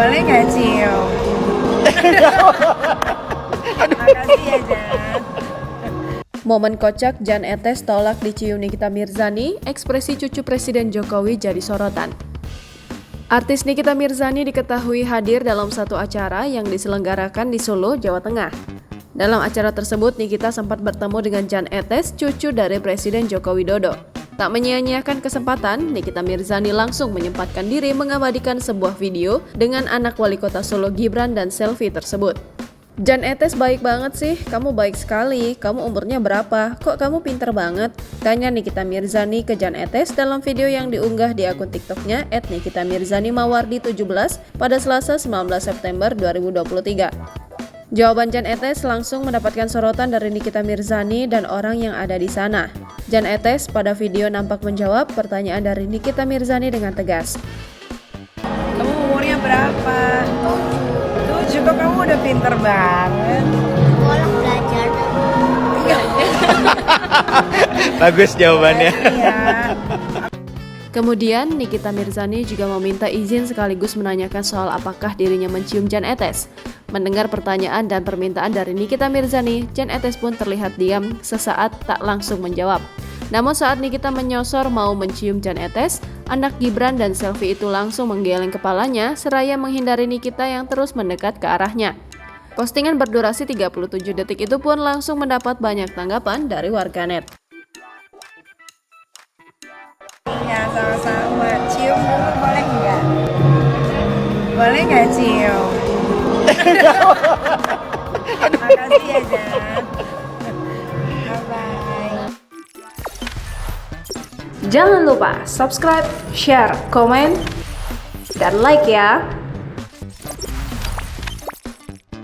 Boleh nggak cium? Makasih ya Jan. Momen kocak Jan Etes tolak dicium Nikita Mirzani, ekspresi cucu Presiden Jokowi jadi sorotan. Artis Nikita Mirzani diketahui hadir dalam satu acara yang diselenggarakan di Solo, Jawa Tengah. Dalam acara tersebut, Nikita sempat bertemu dengan Jan Etes, cucu dari Presiden Joko Widodo. Tak menyia-nyiakan kesempatan, Nikita Mirzani langsung menyempatkan diri mengabadikan sebuah video dengan anak wali kota Solo Gibran dan selfie tersebut. Jan Etes baik banget sih, kamu baik sekali, kamu umurnya berapa, kok kamu pinter banget? Tanya Nikita Mirzani ke Jan Etes dalam video yang diunggah di akun TikToknya @nikitamirzanimawardi17 pada Selasa 19 September 2023. Jawaban Jan Etes langsung mendapatkan sorotan dari Nikita Mirzani dan orang yang ada di sana. Jan Etes pada video nampak menjawab pertanyaan dari Nikita Mirzani dengan tegas. Kamu umurnya berapa? 7, kok kamu udah pinter banget. Sekolah belajar. Bagus jawabannya. Iya. Kemudian Nikita Mirzani juga meminta izin sekaligus menanyakan soal apakah dirinya mencium Jan Etes. Mendengar pertanyaan dan permintaan dari Nikita Mirzani, Jan Etes pun terlihat diam sesaat tak langsung menjawab. Namun saat Nikita menyosor mau mencium Jan Etes, anak Gibran dan selfie itu langsung menggeleng kepalanya seraya menghindari Nikita yang terus mendekat ke arahnya. Postingan berdurasi 37 detik itu pun langsung mendapat banyak tanggapan dari warganet. Ya sama-sama. Cium dulu boleh nggak? Boleh nggak cium? Makasih ya Jan. Bye-bye. Jangan lupa subscribe, share, komen, dan like ya!